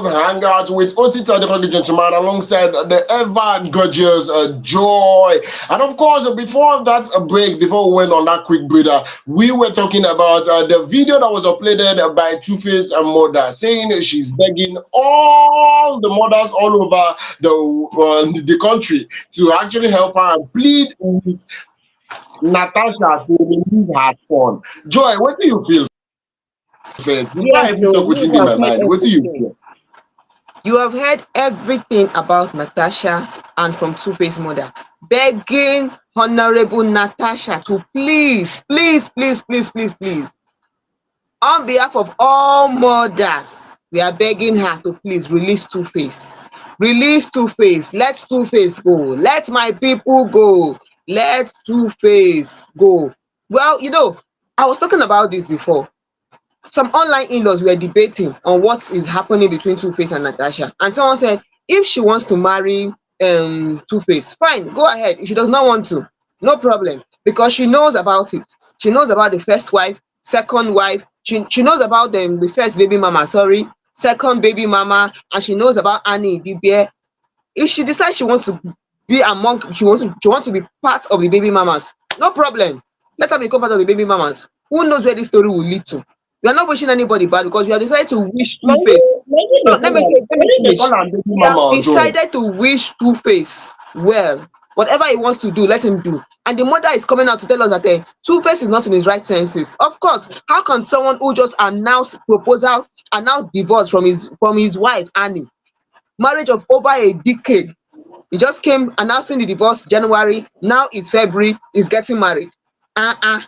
Hangout with Osita the gentleman alongside the ever gorgeous Joy. And of course, before that break, before we went on that quick breather, we were talking about the video that was uploaded by Two-Face and Mother saying she's begging all the mothers all over the country to actually help her and plead with Natasha to release her phone. Joy, what do you feel first? Before I Yes, even so talk you within in have my heard mind, what do you everything. feel? You have heard everything about Natasha and from Two-Face mother begging Honorable Natasha to please, on behalf of all mothers, we are begging her to please release Two-Face. Release Two-Face. Let Two-Face go. Let my people go. Let Two-Face go. Well, I was talking about this before. Some online in-laws were debating on what is happening between Two-Face and Natasha. And someone said, if she wants to marry Two-Face, fine, go ahead. If she does not want to, no problem. Because she knows about it. She knows about the first wife, second wife. She knows about the first baby mama, sorry, second baby mama, and she knows about Annie, the bear. If she decides she wants to be among, she wants to be part of the baby mamas, no problem. Let her become part of the baby mamas. Who knows where this story will lead to? We are not wishing anybody bad because we have decided to wish Na Two-Face. na im No, dey call am let na me im dey finish. call am baby We have mama or Joy. decided to wish Two-Face well. Whatever he wants to do, let him do. And the mother is coming out to tell us that Two-Face is not in his right senses. Of course, how can someone who just announced divorce from his wife Annie, marriage of over a decade, he just came announcing the divorce January, now it's February, he's getting married. Uh-uh.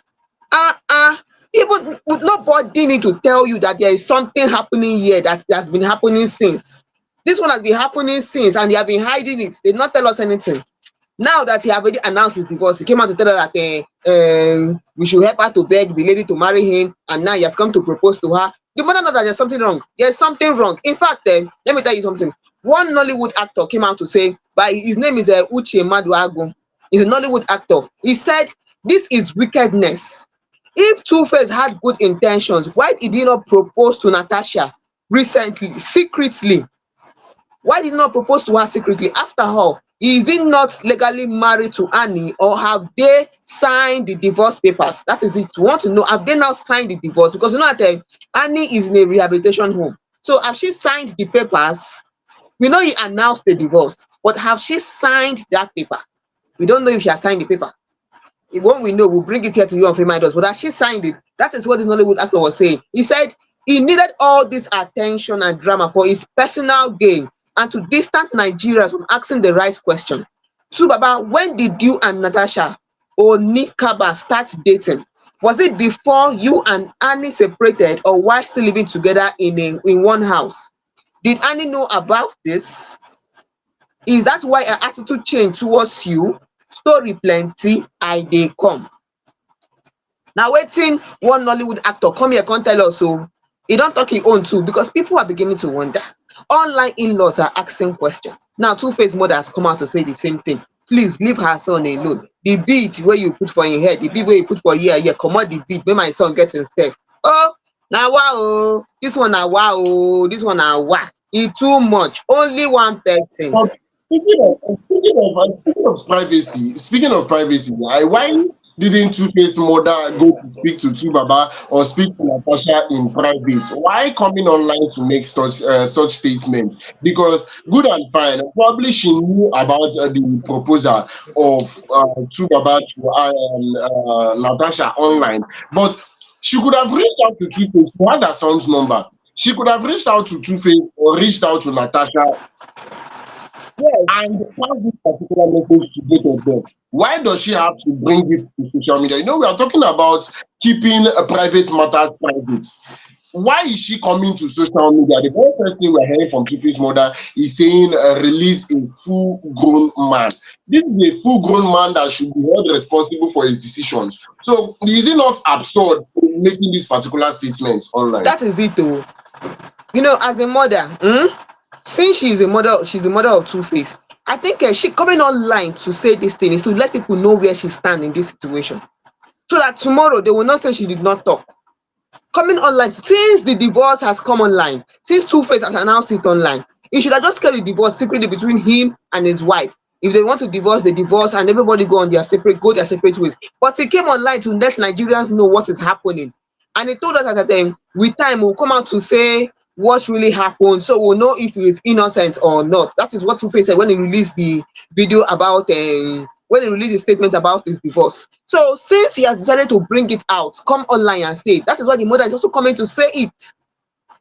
Uh-uh. Even with nobody need to tell you that there is something happening here that has been happening since. This one has been happening since and they have been hiding it. They did not tell us anything. Now that he already announced his divorce, he came out to tell her that we should help her to beg the lady to marry him, and now he has come to propose to her. The mother know that there's something wrong. There's something wrong. In fact, let me tell you something. One Nollywood actor came out to say, by his name is Uche Maduagu. He's a Nollywood actor. He said, this is wickedness. If Two-Face had good intentions, why did he not propose to Natasha recently, secretly? Why did he not propose to her secretly? After all, is he not legally married to Annie, or have they signed the divorce papers? That is it. We want to know, have they now signed the divorce? Because you know that Annie is in a rehabilitation home. So have she signed the papers? We know he announced the divorce, but have she signed that paper? We don't know if she has signed the paper. When we know, we'll bring it here to you on FameIdols. But as she signed it, that is what this Nollywood actor was saying. He said he needed all this attention and drama for his personal gain and to distance Nigerians from asking the right question. So, Baba, when did you and Natasha or Nikaba start dating? Was it before you and Annie separated or while still living together in one house? Did Annie know about this? Is that why her attitude changed towards you? Story plenty, I dey come. Na wetin one Nollywood actor come here come tell us o. E don talk im own too because people are beginning to wonder. Online in-laws are asking question. Now Two-Face mother has come out to say the same thing. Please leave her son alone. The bead wey you put for im head, the bead wey you put for here, comot the bead make my son get himself. Oh, na wa o, this one na wa o, this one na wa. E too much. Only one person. But speaking of privacy, why didn't Two-Face mother go to speak to Baba or speak to Natasha in private? Why coming online to make such statements? Because good and fine, probably she knew about the proposal of Baba to Natasha online, but she could have reached out to Two-Face. She had her son's number. She could have reached out to Two-Face or reached out to Natasha Yes. and pass this particular message to both of them. Why does she have to bring it to social media? You know, we are talking about keeping private matters private. Why is she coming to social media? The very first thing we're hearing from Tupi's mother is saying release a full grown man. This is a full grown man that should be held responsible for his decisions. So is it not absurd making these particular statements online? That is it o. As a mother, since she's a mother of Two-Face, I think she coming online to say this thing is to let people know where she stand in this situation, so that tomorrow they will not say she did not talk. coming online since the divorce has come online, since Two-Face has announced it online. He should have just kept the divorce secretly between him and his wife. If they want to divorce, they divorce, and everybody go their separate ways. But he came online to let Nigerians know what is happening, and he told us that with time we'll come out to say what really happened, so we'll know if he is innocent or not. That is what Two-Face said when he released the video about when he released the statement about his divorce. So since he has decided to bring it out, come online and say it, that is why the mother is also coming to say it.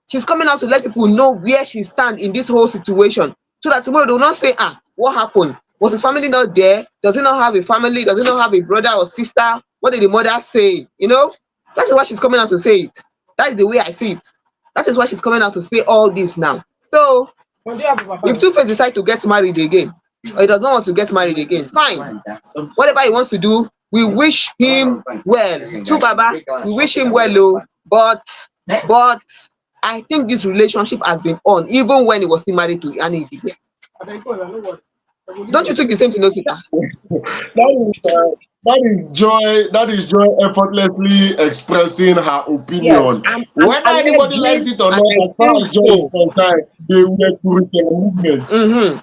She's coming out to let people know where she stands in this whole situation, so that tomorrow they will not say, what happened? Was his family not there? Does he not have a family? Does he not have a brother or sister? What did the mother say? That is why she's coming out to say it. That is the way I see it. That is why she's coming out to say all this now. So if Two-Face decides to get married again, or he does not want to get married again, fine. Whatever he wants to do, we wish him well. Baba, we wish him well, but I think this relationship has been on even when he was still married to Annie. Don't you think the same thing, Osita? That is joy. That is joy effortlessly expressing her Yes, opinion. and Whether anybody likes alleging, it or and not, I as far think as joy is so. concerned, they were curriculum movement.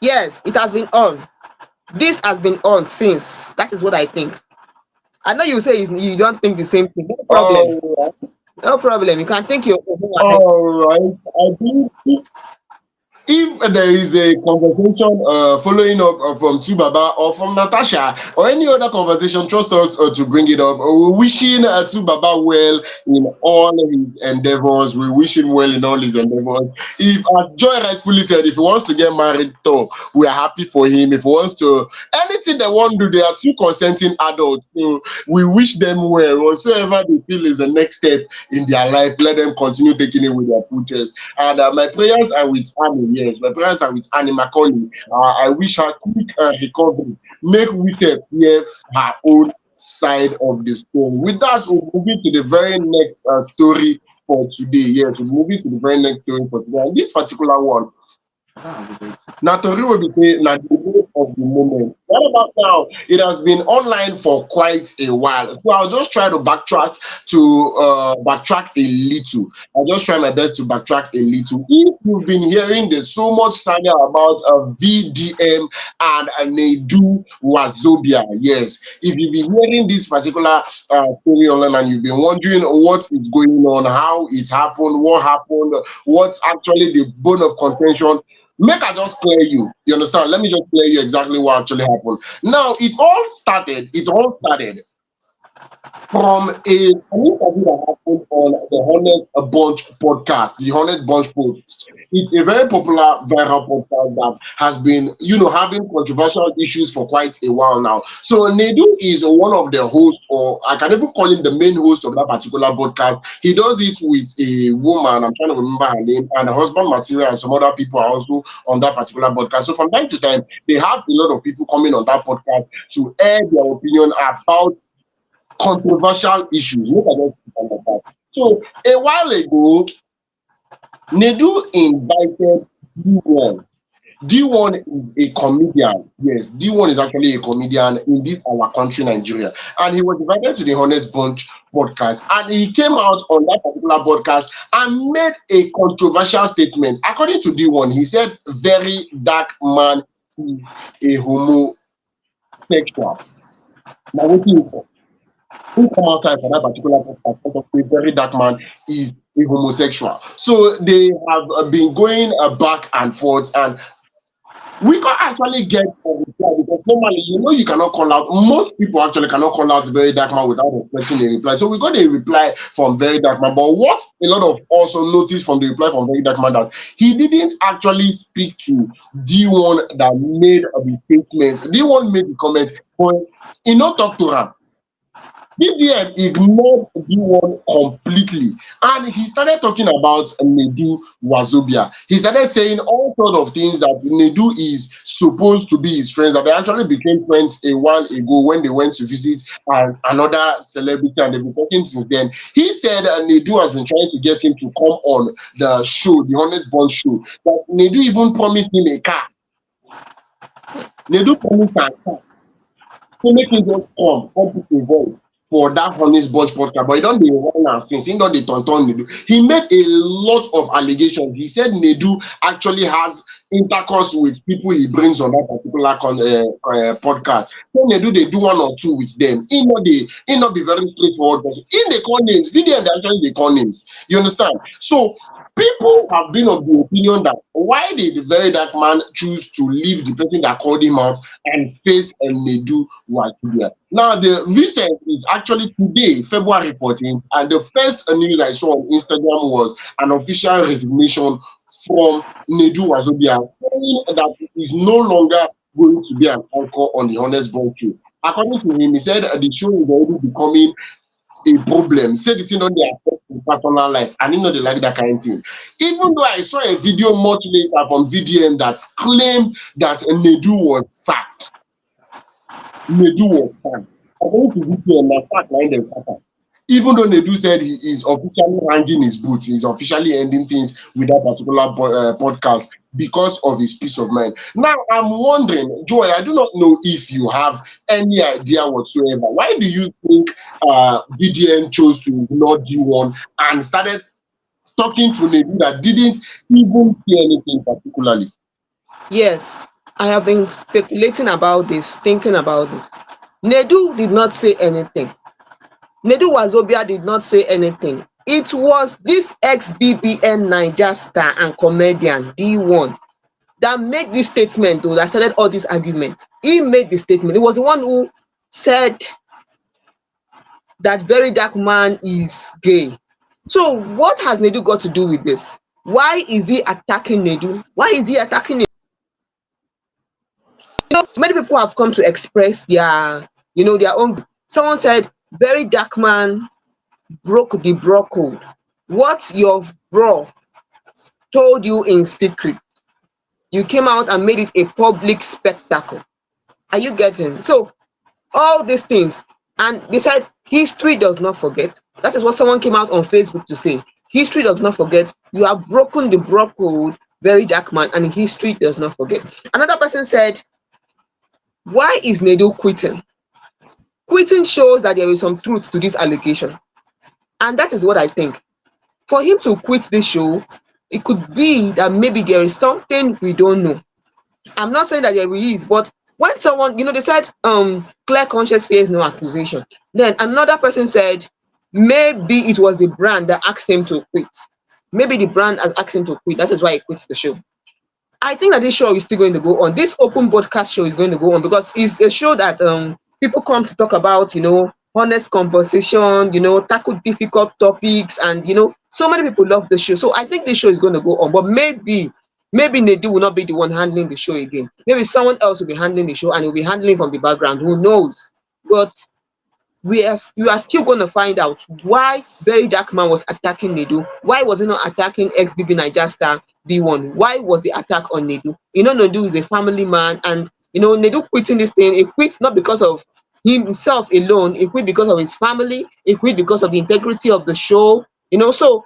Yes, it has been on. This has been on since. That is what I think. I know you say you don't think the same thing. No problem. All right. No problem. You can think your own. Go ahead. All right. I think if there is a conversation following up from Tubaba or from Natasha or any other conversation, trust us to bring it up. We're wishing Tubaba well in all his endeavors. We wish him well in all his endeavors. If, as Joy rightfully said, if he wants to get married, though, we are happy for him. If he wants to, anything they want to do, they are two consenting adults. So we wish them well. Whatsoever they feel is the next step in their life, let them continue taking it with their full chest. And my prayers are with Annie. Yes, my prayers are with Annie Macaulay. I wish her quick recovery. Make Witep hear her own side of the story. With that, we'll move into the very next story for today. Yes, we'll move into the very next story for today. And this particular one, Natori will be saying na the wave of the moment. What about now? It has been online for quite a while. So I'll just try to backtrack a little. I'll just try my best to backtrack a little. If you've been hearing there's so much saga about VDM and Nedu Wazobia, yes. If you've been hearing this particular story online and you've been wondering what is going on, how it happened, what's actually the bone of contention, make I just clear you. You understand? Let me just clear you exactly what actually happened. Now, it all started from an interview that happened on the Honest Bunch podcast, the Honest Bunch post. It's a very popular viral podcast that has been, having controversial issues for quite a while now. So Nedu is one of the hosts, or I can even call him the main host of that particular podcast. He does it with a woman, I'm trying to remember her name, and her husband Material and some other people are also on that particular podcast. So from time to time, they have a lot of people coming on that podcast to air their opinion about controversial issues. So a while ago, Nedu invited D1. D1 is a comedian. Yes, D1 is actually a comedian in this our country, Nigeria. And he was invited to the Honest Bunch podcast. And he came out on that particular podcast and made a controversial statement. According to D1, he said, very dark man is a homosexual. Now, what do you think? Who come outside for that particular podcast, a very dark man is a homosexual. So they have been going back and forth, and we can't actually get a reply because normally, you cannot call out. Most people actually cannot call out very dark man without expecting a reply. So we got a reply from very dark man. But what a lot of also noticed from the reply from very dark man that he didn't actually speak to D1 that made the statement. D1 made the comment, but he not talk to her. BBM ignored D1 completely, and he started talking about Nedu Wazobia. He started saying all sorts of things that Nedu is supposed to be his friends, that they actually became friends a while ago when they went to visit another celebrity, and they've been talking since then. He said Nedu has been trying to get him to come on the show, the Honest Bunch show, that Nedu even promised him a car. Nedu promised a car. So make him just come put a voice for that Honest Bunch podcast, but he don't dey run am since. He don't dey turn Nedu. He made a lot of allegations. He said Nedu actually has intercourse with people he brings on that particular podcast. So Nedu they do one or two with them. He not be very straightforward person. In they call names, video they actually they call names. You understand? So people have been of the opinion that why did the very dark man choose to leave the person that called him out and face a Nedu Wajibia? Now, the recent is actually today, February 14th, and the first news I saw on Instagram was an official resignation from Nedu Wazobia, saying that he is no longer going to be an anchor on the Honest Bunch show. According to him, he said the show is already becoming a problem. Said it's not their personal life, and you know they like that kind of thing. Even though I saw a video much later from VDM that claimed that Nedu was sacked. Nedu was sacked. According to VDM, that's sacked like them sacked. Even though Nedu said he is officially hanging his boots, he's officially ending things with that particular podcast because of his peace of mind. Now, I'm wondering, Joy, I do not know if you have any idea whatsoever. Why do you think VDN chose to ignore D1 and started talking to Nedu that didn't even say anything particularly? Yes, I have been speculating about this, thinking about this. Nedu did not say anything. Nedu Wazobia did not say anything. It was this ex-BBN Niger star and comedian D1 that made this statement, though, that started all these arguments. He made the statement. He was the one who said that very dark man is gay. So what has Nedu got to do with this? Why is he attacking Nedu? Why is he attacking Nedu? You know, many people have come to express their, their own. Someone said, very dark man broke the bro code. What your bro told you in secret, you came out and made it a public spectacle. Are you getting? So all these things, and they said history does not forget. That is what someone came out on Facebook to say. History does not forget. You have broken the bro code, very dark man, and history does not forget. Another person said, why is Nedu quitting? Quitting shows that there is some truth to this allegation. And that is what I think. For him to quit this show, it could be that maybe there is something we don't know. I'm not saying that there is, but when someone, they said, clear conscience fears no accusation. Then another person said, maybe it was the brand that asked him to quit. Maybe the brand has asked him to quit. That is why he quits the show. I think that this show is still going to go on. This open broadcast show is going to go on because it's a show that people come to talk about, honest conversation, tackle difficult topics, and so many people love the show. So I think this show is going to go on, but maybe Nedu will not be the one handling the show again. Maybe someone else will be handling the show and will be handling from the background. Who knows? But we are still going to find out why very dark man was attacking Nedu. Why was he not attacking ex-BB Niger star D1? Why was the attack on Nedu? Nedu is a family man, and Nedu quitting this thing. He quit not because of himself alone. He quit because of his family. He quit because of the integrity of the show. So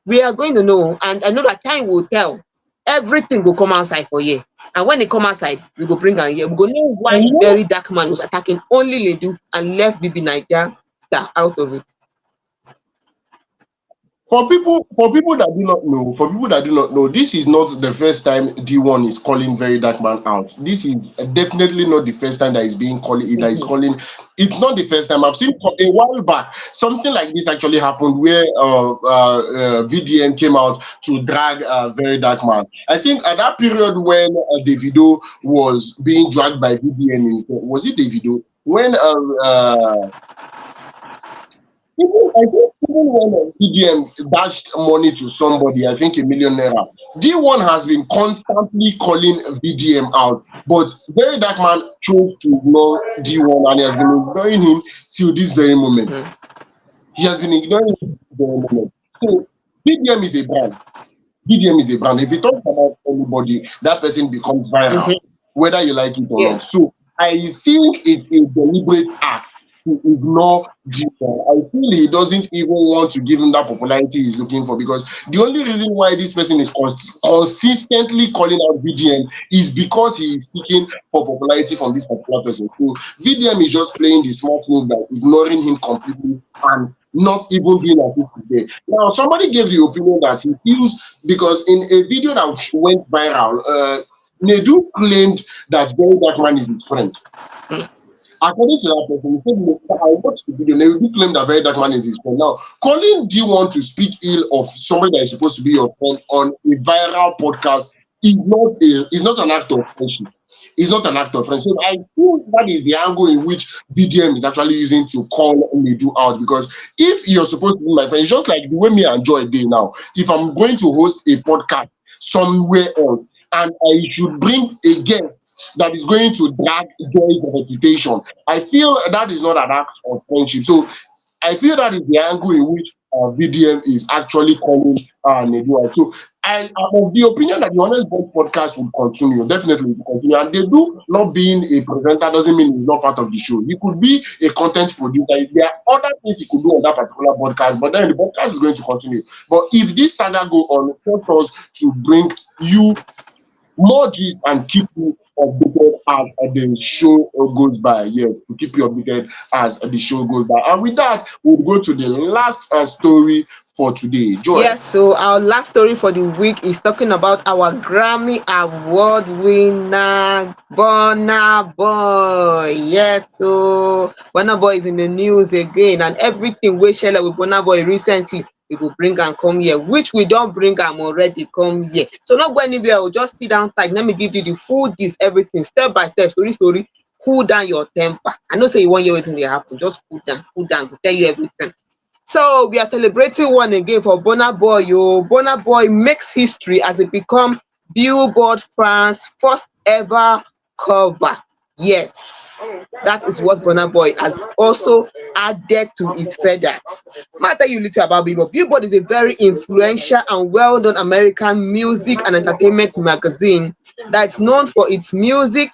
we are going to know, and I know that time will tell. Everything will come outside for you, and when it come outside, we go bring am here. We go know why very dark man was attacking only Nedu and left BB Niger star out of it. For people that do not know, this is not the first time D1 is calling very dark man out. This is definitely not the first time that is being called. That is calling. It's not the first time. I've seen a while back something like this actually happened where VDN came out to drag very dark man. I think at that period when Davido was being dragged by VDN, was it Davido when I think even when VDM dashed money to somebody, I think $1 million, D1 has been constantly calling VDM out, but very dark man chose to ignore D1 and he has been ignoring him till this very moment. He has been ignoring him till this very moment. So VDM is a brand. VDM is a brand. If you talk about anybody, that person becomes viral, whether you like it or not. So I think it's a deliberate act to ignore Junior. I feel he doesn't even want to give him that popularity he's looking for, because the only reason why this person is consistently calling out VDM is because he is seeking for popularity from this particular person. So VDM is just playing the smart move, like ignoring him completely and not even doing as if he's there. Now, somebody gave the opinion that he feels, because in a video that went viral, Nedu claimed that Very Dark Man is his friend. According to that person, he said, "Look, I watched the video. They will claim that Very Dark Man is his friend." Now, calling D1 to speak ill of somebody that is supposed to be your friend on a viral podcast is not an act of friendship. It's not an act of friendship. I think that is the angle in which BDM is actually using to call Nedu out. Because if you're supposed to be my friend, it's just like the way me and Joy did now. If I'm going to host a podcast somewhere else, and I should bring a guest that is going to drag Joy's reputation, I feel that is not an act of friendship. So I feel that is the angle in which VDM is actually calling Nedu out. So I am of the opinion that the Honest Boy podcast will continue, definitely will continue. And they do not being a presenter doesn't mean he's not part of the show. He could be a content producer. There are other things he could do on that particular podcast, but then the podcast is going to continue. But if this saga go on, help us to bring you more gist and keep you updated as the show goes by. Yes, to keep you updated as the show goes by. And with that, we'll go to the last story for today. Joy. Yes, so our last story for the week is talking about our Grammy Award winner, Burna Boy. Yes, so Burna Boy is in the news again, and everything we share with Burna Boy recently, we will bring and come here, which we don't bring am already come here. So not go anywhere, we'll just sit down tight. Let me give you the full gist, everything, step by step, story. Cool down your temper. I know say you want hear wetin dey happen. Just cool down, we'll tell you everything. So we are celebrating one again for Burna Boy. Burna Boy makes history as it become Billboard France first ever cover. Yes, that is what Burna Boy has also added to his feathers. I'll tell you a little about Billboard. Billboard is a very influential and well-known American music and entertainment magazine that's known for its music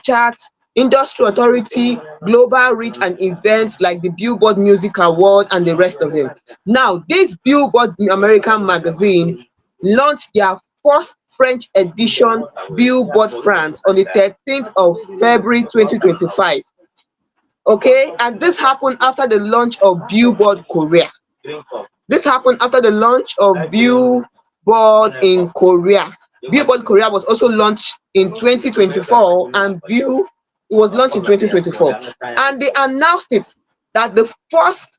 charts, industry authority, global reach, and events like the Billboard Music Award and the rest of them. Now, this Billboard American magazine launched their first French edition, Billboard France, on the 13th of February 2025. Okay, and this happened after the launch of Billboard Korea. This happened after the launch of Billboard in Korea. Billboard Korea was also launched in 2024, and it was launched in 2024. And they announced it that the first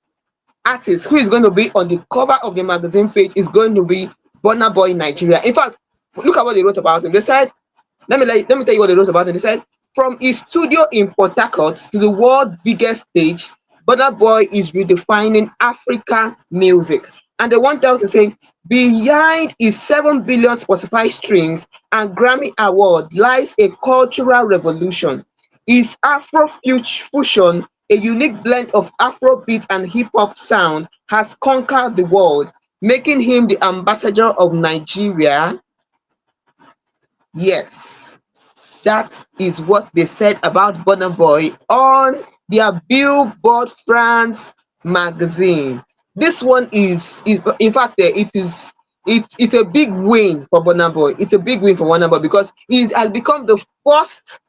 artist who is going to be on the cover of the magazine page is going to be Burna Boy Nigeria. In fact, look at what they wrote about him. They said, let me tell you what they wrote about him. They said, from his studio in Port Harcourt to the world's biggest stage, Burna Boy is redefining African music. And they went out to say, behind his 7 billion Spotify streams and Grammy Award lies a cultural revolution. His Afro fusion, a unique blend of Afrobeat and hip hop sound, has conquered the world, making him the ambassador of Nigeria. Yes, that is what they said about Burna Boy on their Billboard France magazine. This one is in fact, it's a big win for Burna Boy. It's a big win for Burna Boy because he has become the first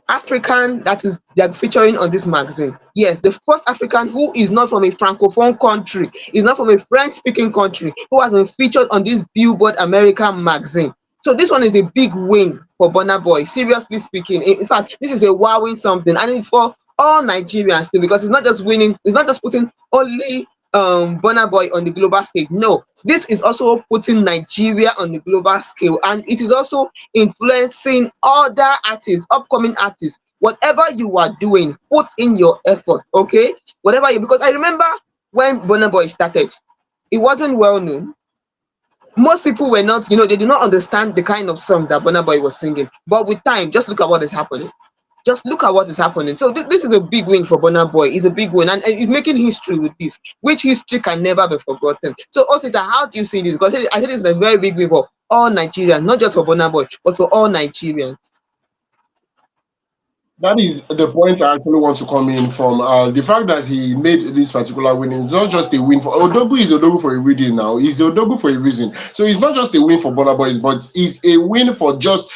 African that is they're featuring on this magazine. Yes, the first African who is not from a francophone country, is not from a French-speaking country, who has been featured on this Billboard American magazine. So this one is a big win for Burna Boy. Seriously speaking, in fact, this is a wowing something, and it's for all Nigerians too, because it's not just winning, it's not just putting only Burna Boy on the global stage. No, this is also putting Nigeria on the global scale, and it is also influencing other artists, upcoming artists. Whatever you are doing, put in your effort, okay? Whatever you, because I remember when Burna Boy started, it wasn't well known. Most people were not, they did not understand the kind of song that Burna Boy was singing. But with time, just look at what is happening. Just look at what is happening. So this is a big win for Burna Boy. It's a big win, and he's making history with this, which history can never be forgotten. So Osita, how do you see this? Because I think it's a very big win for all Nigerians, not just for Burna Boy, but for all Nigerians. That is the point I actually want to come in from. The fact that he made this particular win is not just a win for Odogu is Odogu for a reason now. He's Odogu for a reason. So it's not just a win for Burna Boys, but it's a win for just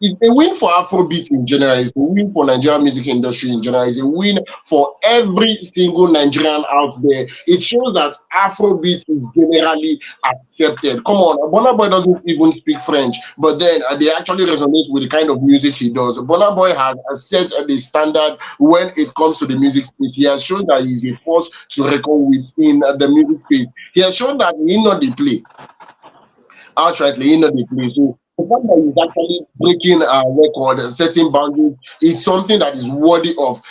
it's a win for Afrobeat in general. It's a win for Nigerian music industry in general. It's a win for every single Nigerian out there. It shows that Afrobeat is generally accepted. Come on, Burna Boy doesn't even speak French, but then they actually resonate with the kind of music he does. Burna Boy has set the standard when it comes to the music space. He has shown that he's a force to reckon with in the music space. He has shown that he not the play outrightly in the play. So the fact that he's actually breaking a record, setting boundaries, is something that is worthy of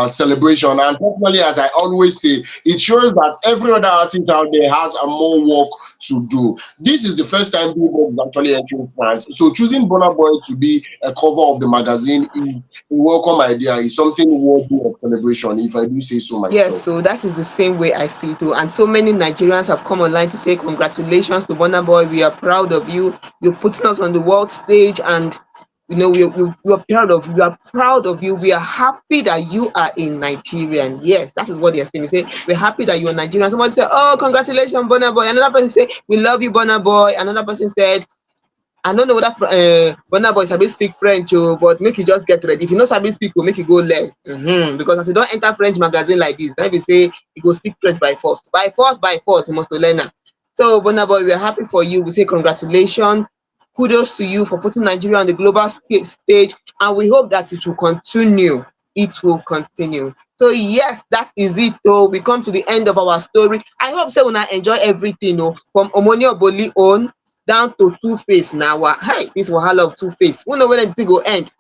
celebration. And personally, as I always say, it shows that every other artist out there has a more work to do. This is the first time Billboard is actually entering France. So choosing Burna Boy to be a cover of the magazine is a welcome idea. It's something worthy of celebration, if I do say so Yes, myself. so that is the same way I see it too. And so many Nigerians have come online to say congratulations to Burna Boy. We are proud of you. You're putting us on the world stage, and we are proud of you. We are proud of you. We are happy that you are in Nigerian. Yes, that is what they're saying. They say we're happy that you're Nigerian. Somebody said, "Oh, congratulations, Burna Boy." Another person said, "We love you, Burna Boy." Another person said, I don't know whether Burna Boy sabi speak French oh, but make you just get ready. If you no sabi speak oh, make you go learn. Because as you don enter French magazine like this, na be say you go speak French by force. By force, you must to learn am. So Burna Boy, we are happy for you. We say congratulations. Kudos to you for putting Nigeria on the global stage, and we hope that it will continue. It will continue. So yes, that is it. Oh, we come to the end of our story. I hope say una enjoy everything. Oh, from Omoni Oboli own down to Tuface na hey, this wahala of Tuface. Who know when the thing go end?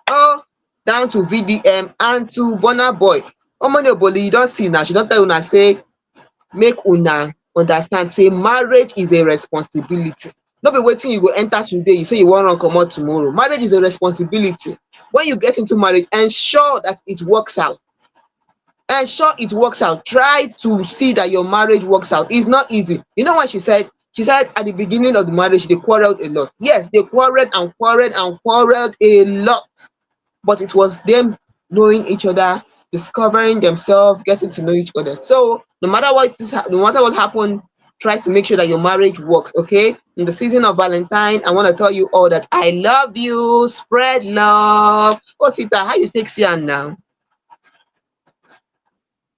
Oh, down to VDM and to Burna Boy. Omoni Oboli, you don see now. She don tell una say make una understand say marriage is a responsibility. No be wetin you go enter today you say you wan run comot tomorrow. Marriage is a responsibility. When you get into marriage, ensure that it works out. Ensure it works out. Try to see that your marriage works out. It's not easy. You know what she said? She said at the beginning of the marriage they quarreled a lot. Yes, they quarreled and quarreled and quarreled a lot, but it was them knowing each other, discovering themselves, getting to know each other. So no matter what happened, try to make sure that your marriage works. Okay, in the season of Valentine, I want to tell you all that I love you. Spread love. Oh Sita, how you take see am now?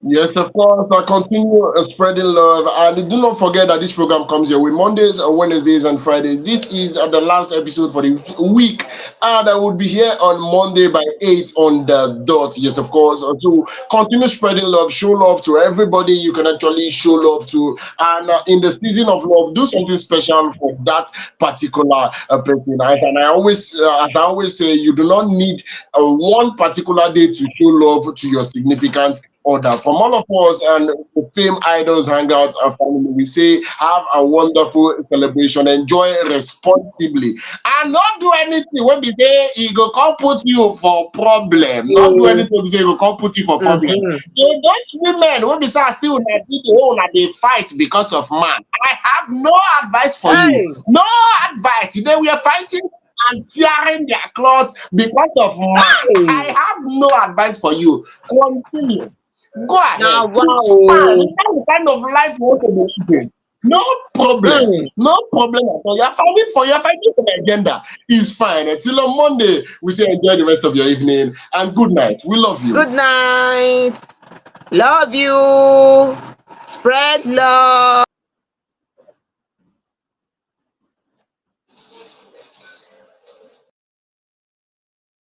Yes, of course. I continue spreading love. And do not forget that this program comes your way Mondays, Wednesdays, and Fridays. This is the last episode for the week. And I will be here on Monday by 8 on the dot. Yes, of course. So continue spreading love. Show love to everybody you can actually show love to. And in the season of love, do something special for that particular person. And as I always say, you do not need one particular day to show love to your significant order. From all of us and the Fame Idols Hangout and family, we say have a wonderful celebration. Enjoy responsibly. And not do anything when we say he go come put you for problem. Not do Mm, anything when we say he go come put you for problem. mhm. So those women when we say I see una video una dey fight because of man. I have no advice for you. Hey, No advice. They were fighting and tearing their clothes because of man. I hey. have no advice for you. Continue. Go Now ahead. wow It's fine. oh. That's the kind of life you want to be living. No problem. Mm. No problem at all. You're fighting for the agenda. It's fine. Until on Monday, we say enjoy the rest of your evening and good night. We love you. Good night. Love you. Spread love.